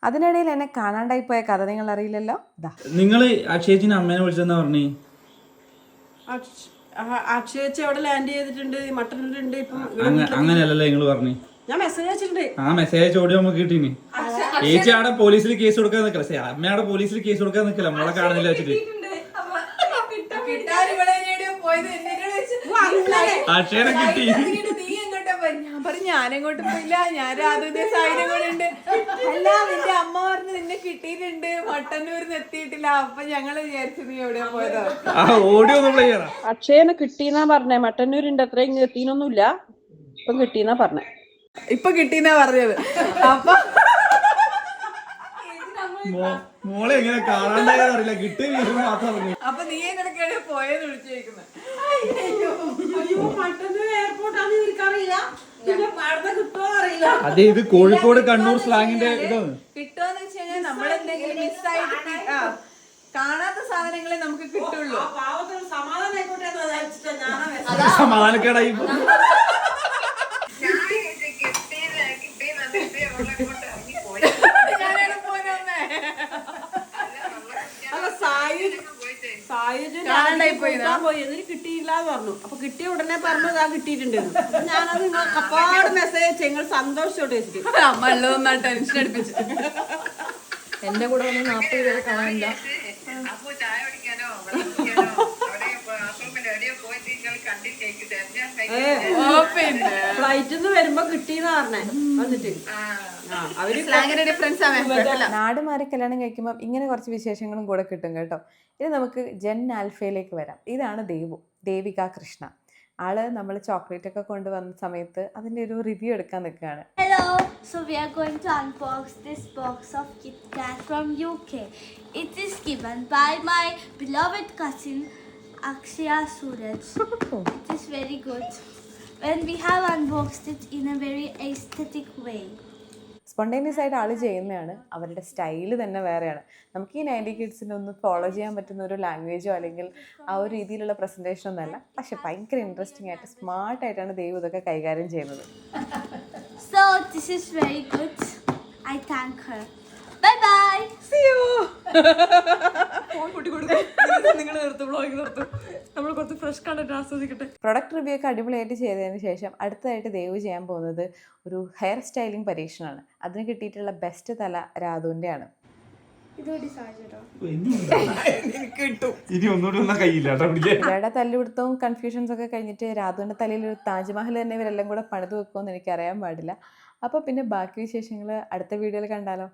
അതിനിടയിൽ എന്നെ കാണാണ്ടായി പോയ കഥ നിങ്ങൾ അറിയില്ലല്ലോ. നിങ്ങൾ അക്ഷയേച്ചിനെ അമ്മേനെ വിളിച്ചെന്നാ പറഞ്ഞേ? അക്ഷയേച്ചി അവിടെ ലാൻഡ് ചെയ്തിട്ടുണ്ട്, മട്ടനിലുണ്ട്. ഇപ്പം അങ്ങനെയല്ലല്ലോ നിങ്ങൾ പറഞ്ഞു. ഞാൻ മെസ്സേജ് അയച്ചിട്ടുണ്ട്. ആ മെസ്സേജ് ഓടി നമുക്ക് കിട്ടീനി. ചേച്ചി അവിടെ പോലീസിൽ കേസ് കൊടുക്കാൻ നിക്കല, അമ്മ അവിടെ പോലീസിൽ കേസ് കൊടുക്കാൻ നിക്കല, നമ്മളെ കാണുന്നില്ല വെച്ചിട്ട്. അക്ഷയനെ കിട്ടി. ഞാൻ പറഞ്ഞു ഞാനെങ്ങോട്ടും പോയില്ല, ഞാൻ രാധുവിന്റെ സൈഡും കൂടെ ഉണ്ട്. അല്ല നിന്റെ അമ്മ പറഞ്ഞു നിന്നെ കിട്ടിയിട്ടുണ്ട്, മട്ടന്നൂരിന്ന് എത്തിയിട്ടില്ല. അപ്പൊ ഞങ്ങള് വിചാരിച്ചു നീ എവിടെയാ പോയതോ. അക്ഷയനെ കിട്ടീന്നാ പറഞ്ഞേ, മട്ടന്നൂരുണ്ട്, അത്രയും എത്തിനൊന്നുമില്ല, ഇപ്പം കിട്ടീന്നാ പറഞ്ഞേ. ഇപ്പൊ കിട്ടീന്നാ പറഞ്ഞത്. അപ്പൊ മോളെ എങ്ങനെ കാണാണ്ടായതറിയില്ല, കിട്ടിയ മാത്രം. അപ്പൊ നീ എങ്ങനെ പോയെന്ന് വിളിച്ചു ചോദിക്കുന്നത്. അതെ, ഇത് കോഴിക്കോട് കണ്ണൂർ സ്ലാങ്ങിന്റെ ഇതാണ്. കിട്ടുമെന്ന് വെച്ച് കഴിഞ്ഞാൽ നമ്മളെന്തെങ്കിലും മിസ്സായിട്ട് കാണാത്ത സാധനങ്ങളെ നമുക്ക് കിട്ടുള്ളൂ. സമാധാനക്കേടായി. കിട്ടിയില്ലാന്ന് പറഞ്ഞു. അപ്പൊ കിട്ടിയ ഉടനെ പറഞ്ഞത് ആ കിട്ടിയിട്ടുണ്ട്. ഞാനത് നിങ്ങൾ അപ്പാട് മെസ്സേജ് നിങ്ങൾ സന്തോഷത്തോടെ വെച്ചിട്ട് അമ്മ ഉള്ളതൊന്നാ ടെൻഷൻ അടുപ്പിച്ചു. എന്റെ കൂടെ വന്ന് 40 പേരെ കാണാനില്ല. ഫ്ലൈറ്റിൽ നിന്ന് വരുമ്പോ കിട്ടിയെന്ന് പറഞ്ഞേ വന്നിട്ട്. നാട് മാറി കല്യാണം കഴിക്കുമ്പോൾ ഇങ്ങനെ കുറച്ച് വിശേഷങ്ങളും കൂടെ കിട്ടും കേട്ടോ. ഇത് നമുക്ക് ജെൻ ആൽഫയിലേക്ക് വരാം. ഇതാണ് ദേവിക കൃഷ്ണ. ആള് നമ്മൾ ചോക്ലേറ്റ് ഒക്കെ കൊണ്ടുവന്ന സമയത്ത് അതിന്റെ ഒരു റിവ്യൂ എടുക്കാൻ നിൽക്കുകയാണ്. Hello, so we are going to unbox this box of Kit Kat from UK. It is given by my beloved cousin Akshaya Suraj. It is very good. And we have unboxed it in a very aesthetic way. Spontaneous ആയിട്ട് ആൾ ചെയ്യുന്നതാണ്. അവരുടെ style തന്നെ വേറെയാണ്. നമുക്ക് ഈ 90 കിഡ്സിനെ ഒന്ന് follow ചെയ്യാൻ പറ്റുന്ന ഒരു ലാംഗ്വേജോ അല്ലെങ്കിൽ ആ ഒരു രീതിയിലുള്ള പ്രസൻറ്റേഷൻ ഒന്നല്ല. പക്ഷെ ഭയങ്കര ഇൻട്രസ്റ്റിംഗ് ആയിട്ട് സ്മാർട്ടായിട്ടാണ് ദൈവം ഇതൊക്കെ കൈകാര്യം ചെയ്യുന്നത്. So this is very good. I thank her. Bye bye. See you. നിങ്ങൾ നിർത്തും, വ്ളോഗ് നിർത്തും. നമ്മൾ കുറച്ച് ഫ്രഷ് കണ്ടിട്ട് ആസ്വദിക്കട്ടെ. പ്രൊഡക്റ്റ് റിവ്യൂ ഒക്കെ അടിപൊളിയായിട്ട് ചെയ്തതിന് ശേഷം അടുത്തതായിട്ട് ദേവ് ചെയ്യാൻ പോകുന്നത് ഒരു ഹെയർ സ്റ്റൈലിംഗ് പരീക്ഷണമാണ്. അതിന് കിട്ടിയിട്ടുള്ള ബെസ്റ്റ് തല രാധുവിൻ്റെ ആണ്. ഇവരുടെ തല്ലുപിടുത്തവും കൺഫ്യൂഷൻസ് ഒക്കെ കഴിഞ്ഞിട്ട് രാധുവിൻ്റെ തലയിൽ ഒരു താജ്മഹൽ തന്നെ ഇവരെല്ലാം കൂടെ പണിത് വെക്കുമെന്ന് എനിക്കറിയാൻ പാടില്ല. അപ്പോൾ പിന്നെ ബാക്കി വിശേഷങ്ങൾ അടുത്ത വീഡിയോയിൽ കണ്ടാലോ.